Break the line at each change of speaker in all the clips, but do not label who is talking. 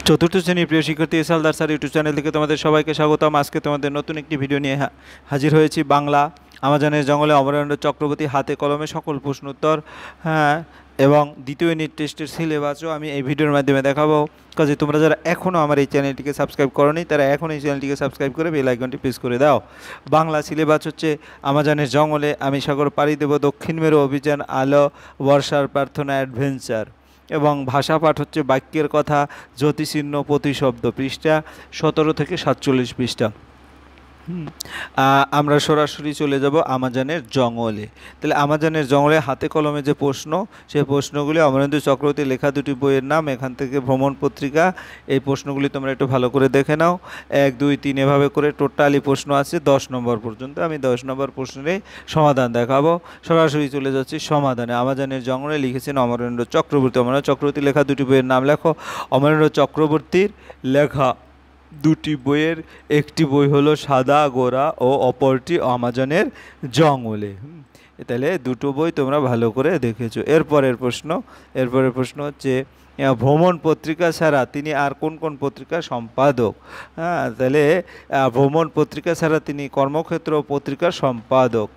চতুর্থ শ্রেণীর প্রিয় শিক্ষার্থী S Haldar sir YouTube channel থেকে তোমাদের সবাইকে স্বাগতম। আজকে তোমাদের নতুন একটি ভিডিও নিয়ে হাজির হয়েছি। বাংলা আমাজনের জঙ্গলে অমরেন্দ্র চক্রবর্তী হাতে কলমে সকল প্রশ্ন উত্তর, হ্যাঁ, এবং দ্বিতীয় ইউনিট টেস্টের সিলেবাসও আমি এই ভিডিওর মাধ্যমে দেখাবো। কাজে তোমরা যারা এখনও আমার এই চ্যানেলটিকে সাবস্ক্রাইব করোনি তারা এখন এই চ্যানেলটিকে সাবস্ক্রাইব করে বেল আইকনটি প্রেস করে দাও। বাংলা সিলেবাস হচ্ছে আমাজনের জঙ্গলে আমি সাগর পাড়ি দেব, দক্ষিণ মেরু অভিযান, আলো, বর্ষার প্রার্থনা, অ্যাডভেঞ্চার। এবং ভাষা পাঠ হচ্ছে বাক্যের কথা, জ্যোতিচিহ্ন, প্রতিশব্দ। পৃষ্ঠা 17 থেকে 47 পৃষ্ঠা। আমরা সরাসরি চলে যাব আমাজনের জঙ্গলে। তাহলে আমাজনের জঙ্গলে হাতে কলমে যে প্রশ্ন, সেই প্রশ্নগুলি অমরেন্দ্র চক্রবর্তীর লেখা দুটি বইয়ের নাম, এখান থেকে ভ্রমণ পত্রিকা। এই প্রশ্নগুলি তোমরা একটু ভালো করে দেখে নাও। 1, 2, 3 এভাবে করে টোটালি প্রশ্ন আছে 10 নম্বর পর্যন্ত। আমি 10 নম্বর প্রশ্নেরই সমাধান দেখাবো। সরাসরি চলে যাচ্ছি সমাধানে। আমাজনের জঙ্গলে লিখেছেন অমরেন্দ্র চক্রবর্তী। অমরেন্দ্র চক্রবর্তীর লেখা দুটি বইয়ের নাম লেখো। অমরেন্দ্র চক্রবর্তীর লেখা দুটি বইয়ের একটি বই হলো সাদা গোরা ও অপরটি আমাজনের জঙ্গলে। তাহলে দুটো বই তোমরা ভালো করে দেখেছো। এরপরের প্রশ্ন হচ্ছে ভ্রমণ পত্রিকা ছাড়া তিনি আর কোন কোন পত্রিকার সম্পাদক? হ্যাঁ, তাহলে ভ্রমণ পত্রিকা ছাড়া তিনি কর্মক্ষেত্র পত্রিকার সম্পাদক।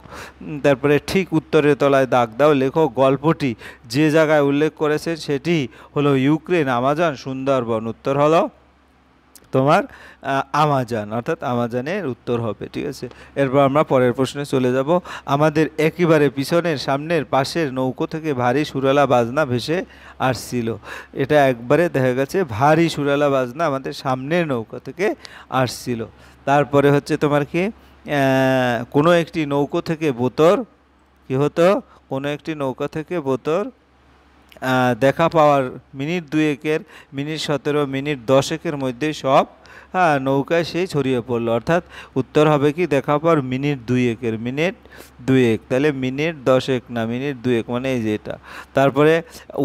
তারপরে ঠিক উত্তরের তলায় দাগ দাও, লেখক গল্পটি যে জায়গায় উল্লেখ করেছে সেটি হলো ইউক্রেন, আমাজন, সুন্দরবন। উত্তর হলো তোমার আমাজন, অর্থাৎ আমাজনের উত্তর হবে। ঠিক আছে, এরপর আমরা পরের প্রশ্নে চলে যাব। আমাদের একেবারে পিছনের, সামনের, পাশের নৌকো থেকে ভারী সুরালা বাজনা ভেসে আসছিল। এটা একবারে দেখা গেছে ভারী সুরালা বাজনা আমাদের সামনের নৌকা থেকে আসছিল। তারপরে হচ্ছে তোমার কি, কোনো একটি নৌকো থেকে বোতর কি হতো, কোনো একটি নৌকা থেকে বোতর দেখা পাওয়ার মিনিট 2 মিনিট 17 মিনিট 10 মধ্যে সব নৌকায় সেই ছড়িয়ে পড়লো। অর্থাৎ উত্তর হবে কি, দেখা পাওয়ার মিনিট 2 মিনিট 2। তাহলে মিনিট 10 না, মিনিট 2 মানে এই যে এটা। তারপরে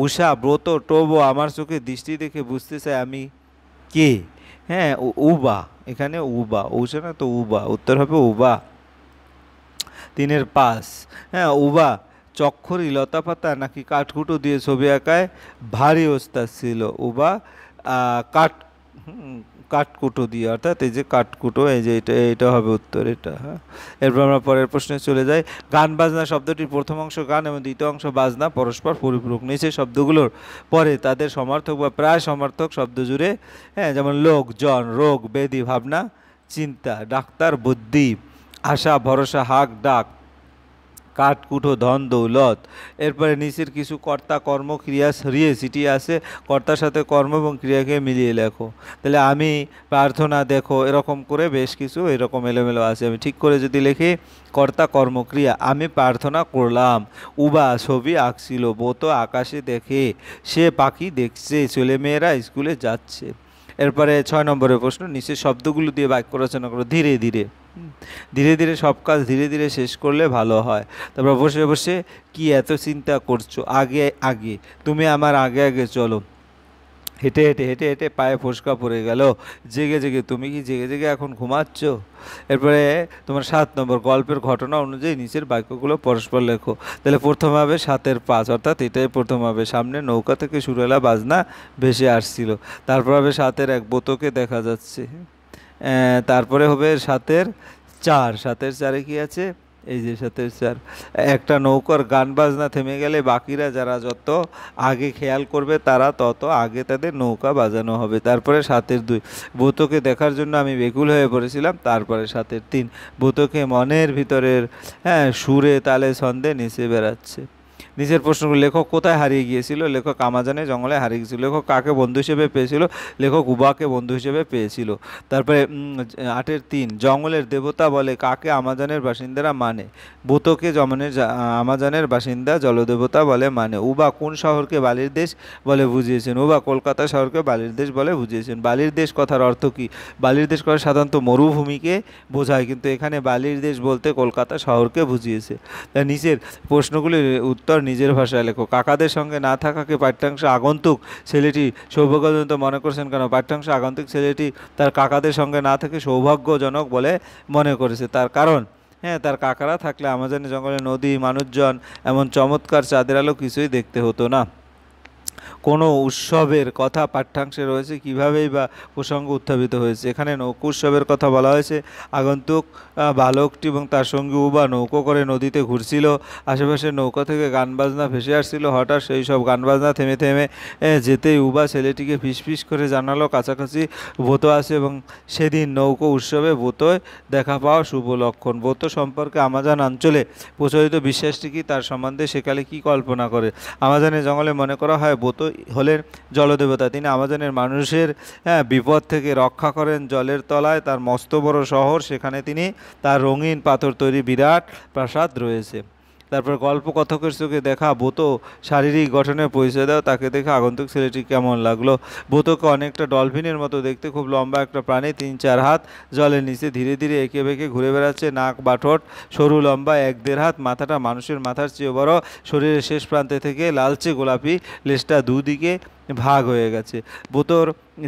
উষা, ব্রত, টোবো আমার চোখে দৃষ্টি দেখে বুঝতে চাই আমি কে? হ্যাঁ, উবা, এখানে উবা, উষা না তো উবা, উত্তর হবে উবা। 3 5। হ্যাঁ, উবা চক্ষরি, লতাপাতা নাকি কাঠকুটো দিয়ে ছবি আঁকায় ভারী ওস্তাদ ছিল। উবা কাঠকুটো দিয়ে, অর্থাৎ এই যে কাঠকুটো, এই যে এটা হবে উত্তর, এটা। হ্যাঁ, এরপর আমরা পরের প্রশ্নে চলে যাই। গান বাজনা শব্দটির প্রথম অংশ গান এবং দ্বিতীয় অংশ বাজনা পরস্পর পরিপূরক। নিচে শব্দগুলোর পরে তাদের সমার্থক বা প্রায় সমার্থক শব্দ জুড়ে, হ্যাঁ, যেমন লোক, জন, রোগ, ব্যাধি, ভাবনা, চিন্তা, ডাক্তার, বুদ্ধি, আশা, ভরসা, হাক, ডাক, কাঠকুটো, ধন, দৌলত। এরপরে নিচের কিছু কর্তা, কর্ম, ক্রিয়া সরিয়ে ছিটিয়ে আছে, কর্তার সাথে কর্ম এবং ক্রিয়াকে মিলিয়ে লেখো। তাহলে আমি, প্রার্থনা, দেখো, এরকম করে বেশ কিছু এরকম এলোমেলো আছে। আমি ঠিক করে যদি লিখি, কর্তা, কর্ম, ক্রিয়া, আমি প্রার্থনা করলাম। উবা ছবি আঁকছিল, বোতো আকাশে দেখে, সে পাখি দেখছে, ছেলেমেয়েরা স্কুলে যাচ্ছে। এরপরে 6 নম্বরের প্রশ্ন, নিচের শব্দগুলো দিয়ে বাক্য রচনা করো ধীরে ধীরে। ধীরে ধীরে সব কাজ ধীরে ধীরে শেষ করলে ভালো হয়। তারপর বসে বসে কি এত চিন্তা করছো, আগে আগে, তুমি আমার আগে আগে চলো। হেঁটে হেঁটে হেঁটে হেঁটে পায়ে ফোসকা পড়ে গেল। জেগে জেগে, তুমি কি জেগে জেগে এখন ঘুমাচ্ছ? এরপরে তোমার 7 নম্বর, গল্পের ঘটনা অনুযায়ী নিচের বাক্যগুলো পরস্পর লেখো। তাহলে প্রথম হবে 7 5, অর্থাৎ এটাই প্রথম হবে। সামনে নৌকা থেকে সুরেলা বাজনা ভেসে আসছিল। তারপর হবে 7 1, বোতকে দেখা যাচ্ছে। তারপরে হবে 7 4, 7 4 কি আছে, এই যে 7 4, একটা নৌকার গান বাজনা থেমে গেলে বাকিরা যারা যত আগে খেয়াল করবে তারা তত আগে তাদের নৌকা বাজানো হবে। তারপরে 7 2, বোতকে দেখার জন্য আমি বেকুল হয়ে পড়েছিলাম। তারপরে 7 3, বোতকে মনের ভিতরের, হ্যাঁ, সুরে তালে ছন্দে নেচে বেড়াচ্ছে। নিচের প্রশ্নগুলো, লেখক কোথায় হারিয়ে গিয়েছিল? লেখক আমাজনের জঙ্গলে হারিয়ে গিয়েছিল। লেখক কাকে বন্ধু হিসেবে পেয়েছিল? লেখক উবাকে বন্ধু হিসেবে পেয়েছিল। তারপরে 8 3, জঙ্গলের দেবতা বলে কাকে আমাজনের বাসিন্দারা মানে? বোতকে আমাজনের বাসিন্দা জলদেবতা বলে মানে। উবা কোন শহরকে বালির দেশ বলে বুঝিয়েছেন? উবা কলকাতা শহরকে বালির দেশ বলে বুঝিয়েছেন। বালির দেশ কথার অর্থ কী? বালির দেশ কথা সাধারণত মরুভূমিকে বোঝায়, কিন্তু এখানে বালির দেশ বলতে কলকাতা শহরকে বুঝিয়েছে। তাই নিচের প্রশ্নগুলির উত্তর নিজের ভাষায় লেখো। কাকাদের সঙ্গে না থাকাকে পাঠ্যাংশ আগন্তুক ছেলেটি সৌভাগ্যজনক মনে করছেন কেন? পাঠ্যাংশ আগন্তুক ছেলেটি তার কাকাদের সঙ্গে না থেকে সৌভাগ্যজনক বলে মনে করেছে। তার কারণ, হ্যাঁ, তার কাকারা থাকলে আমাজনের জঙ্গলে নদী, মানুষজন, এমন চমৎকার চাঁদের আলো কিছুই দেখতে হতো না। কোনো উৎসবের কথা পাঠ্যাংশে রয়েছে কীভাবেই বা প্রসঙ্গ উত্থাপিত হয়েছে। এখানে নৌকো উৎসবের কথা বলা হয়েছে। আগন্তুক বালকটি এবং তার সঙ্গে উবা নৌকো করে নদীতে ঘুরছিল। আশেপাশে নৌকা থেকে গান বাজনা ভেসে আসছিল। হঠাৎ সেই সব গান বাজনা থেমে থেমে যেতেই উবা ছেলেটিকে ফিসফিস করে জানালো কাছাকাছি বোতো আছে এবং সেদিন নৌকো উৎসবে বোতোয় দেখা পাওয়া শুভ লক্ষণ। বোতো সম্পর্কে আমাজন অঞ্চলে প্রচলিত বিশ্বাসটি কি, তার সম্বন্ধে সেকালে কি কল্পনা করে। আমাজনের জঙ্গলে মনে করা হয় বোতো হলেন জলদেবতা। তিনি আমাজনের মানুষের বিপদ থেকে রক্ষা করেন। জলের তলায় তার মস্ত বড় শহর, সেখানে তিনি তার রঙিন পাথর তৈরি বিরাট প্রাসাদ রয়েছে। তারপর গল্পকথকের চোখে দেখা বোতো শারীরিক গঠনের পরিচয় দাও। তাকে দেখে আগন্তুক ছেলেটি কেমন লাগলো। বোতোকে অনেকটা ডলফিনের মতো দেখতে, খুব লম্বা একটা প্রাণী, 3-4 হাত, জলের নিচে ধীরে ধীরে এঁকে বেঁকে ঘুরে বেড়াচ্ছে। নাক বা ঠোঁট সরু লম্বা, 1-1.5 হাত, মাথাটা মানুষের মাথার চেয়ে বড়, শরীরের শেষ প্রান্তে থেকে লালচে গোলাপি, লেজটা দুদিকে ভাগ হয়ে গেছে। বোতোর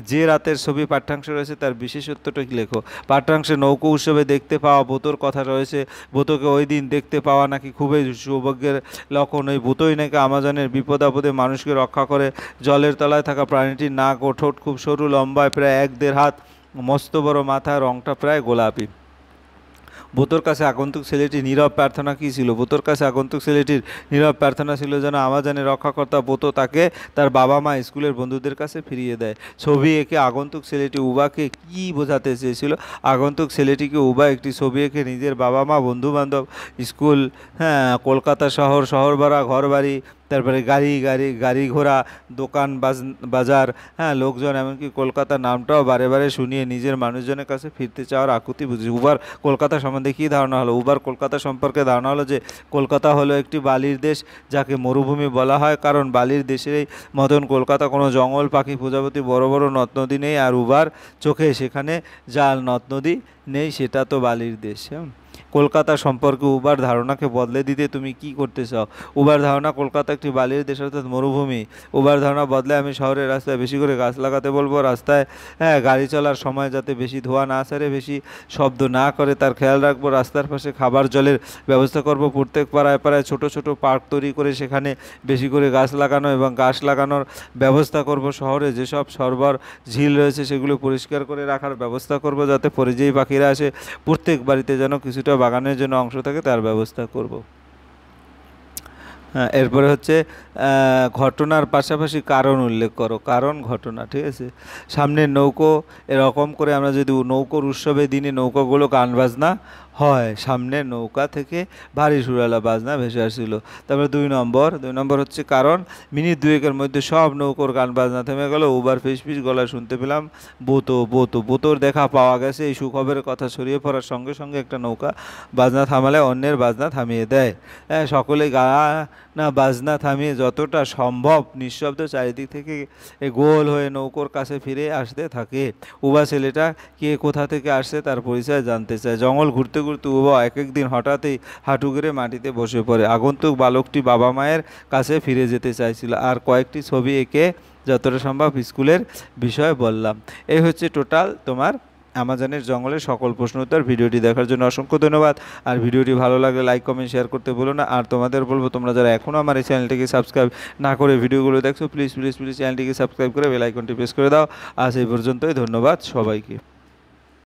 যে রাতের ছবি পাঠ্যাংশে রয়েছে তার বিশেষত্বটা লেখো। পাঠ্যাংশে নৌকো উৎসবে দেখতে পাওয়া বোতোর কথা রয়েছে। বোতোকে ওই দিন দেখতে পাওয়া নাকি খুবই সৌভাগ্যের লক্ষণ। ওই বোতোই নাকি আমাজনের বিপদ আপদে মানুষকে রক্ষা করে। জলের তলায় থাকা প্রাণীটির নাক ও ঠোঁট খুব সরু লম্বায়, প্রায় 1-1.5 হাত, মস্ত বড় মাথা, রংটা প্রায় গোলাপি। বোতোর কাছে আগন্তুক ছেলেটির নীরব প্রার্থনা কী ছিল? বোতোর কাছে আগন্তুক ছেলেটির নীরব প্রার্থনা ছিল যেন আমাজনের রক্ষাকর্তা বোতো তাকে তার বাবা মা, স্কুলের বন্ধুদের কাছে ফিরিয়ে দেয়। ছবি এঁকে আগন্তুক ছেলেটি উবাকে কী বোঝাতে চেয়েছিল? আগন্তুক ছেলেটিকে উবা একটি ছবি এঁকে নিজের বাবা মা, বন্ধুবান্ধব, স্কুল, কলকাতা শহর, শহর ভাড়া, ঘর বাড়ি, তারপরে গাড়ি ঘোড়া, দোকান বাজার, লোকজন, এমনকি কলকাতার নামটাও বারে বারে শুনিয়ে নিজের মানুষজনের কাছে ফিরতে চাওয়ার আকুতি বুঝি। উবার কলকাতা সম্বন্ধে কী ধারণা হলো? উবার কলকাতা সম্পর্কে ধারণা হলো যে কলকাতা হলো একটি বালির দেশ, যাকে মরুভূমি বলা হয়, কারণ বালির দেশের মতন কলকাতা কোনো জঙ্গল, পাখি, প্রজাপতি, বড় বড় নদ নদী নেই। আর উবার চোখে সেখানে যা নদ নদী নেই, সেটা তো বালির দেশ। কলকাতা সম্পর্কে উবার ধারণাকে বদলে দিতে তুমি কি করতে চাও? উবার ধারণা কলকাতা একটি বালির দেশ, অর্থাৎ মরুভূমি। উবার ধারণা বদলে আমি শহরের রাস্তায় বেশি করে গাছ লাগাতে বলবো। রাস্তায় গাড়ি চলার সময় যাতে বেশি ধোঁয়া না ছাড়ে, বেশি শব্দ না করে তার খেয়াল রাখবো। রাস্তার পাশে খাবার জলের ব্যবস্থা করব। প্রত্যেক পাড়ায় পাড়ায় ছোট ছোট পার্ক তৈরি করে সেখানে বেশি করে গাছ লাগানো এবং গাছ লাগানোর ব্যবস্থা করব। শহরে যেসব সরোবর, ঝিল রয়েছে সেগুলো পরিষ্কার করে রাখার ব্যবস্থা করব, যাতে পরিযায়ী পাখিরা আসে। প্রত্যেক বাড়িতে যেন কিছুটা বাগানের জন্য অংশ থাকে তার ব্যবস্থা করব। এরপরে হচ্ছে ঘটনার পাশাপাশি কারণ উল্লেখ করো। কারণ, ঘটনা, ঠিক আছে। সামনের নৌকো, এরকম করে আমরা যদি নৌকোর উৎসবের দিনে নৌকাগুলো গান বাজনা হয়, সামনের নৌকা থেকে ভারী সুরালা বাজনা ভেসে আসছিল। তারপরে 2 নম্বর হচ্ছে কারণ, মিনিট 2-1-এর মধ্যে সব নৌকোর গান বাজনা থেমে গেল। উবার ফিসফিস গলায় শুনতে পেলাম বোতোর দেখা পাওয়া গেছে। এই সুখবরের কথা ছড়িয়ে পড়ার সঙ্গে সঙ্গে একটা নৌকা বাজনা থামালে অন্যের বাজনা থামিয়ে দেয়। সকলে গানা বাজনা থামিয়ে যতটা সম্ভব নিঃশব্দ চারিদিক থেকে গোল হয়ে নৌকোর কাছে ফিরে আসতে থাকে। উবা ছেলেটা কে, কোথা থেকে আসছে তার পরিচয় জানতে চায়। জঙ্গল ঘুরতে ঘুরতে উবা একদিন হঠাৎই হাঁটু গেড়ে মাটিতে বসে পড়ে। আগন্তুক বালকটি বাবা মায়ের কাছে ফিরে যেতে চাইছিল। আর কয়েকটি ছবি এঁকে যতটা সম্ভব স্কুলের বিষয় বললাম। এই হচ্ছে টোটাল তোমার আমাজনের জঙ্গলের সকল প্রশ্ন উত্তর। ভিডিওটি দেখার জন্য অসংখ্য ধন্যবাদ। আর ভিডিওটি ভালো লাগলে লাইক, কমেন্ট, শেয়ার করতে ভুলো না। আর তোমাদের বলবো, তোমরা যারা এখনও আমার এই চ্যানেলটিকে সাবস্ক্রাইব না করে ভিডিওগুলো দেখছো, প্লিজ চ্যানেলটিকে সাবস্ক্রাইব করে বেল আইকনটি প্রেস করে দাও। আজ এই পর্যন্তই, ধন্যবাদ সবাইকে।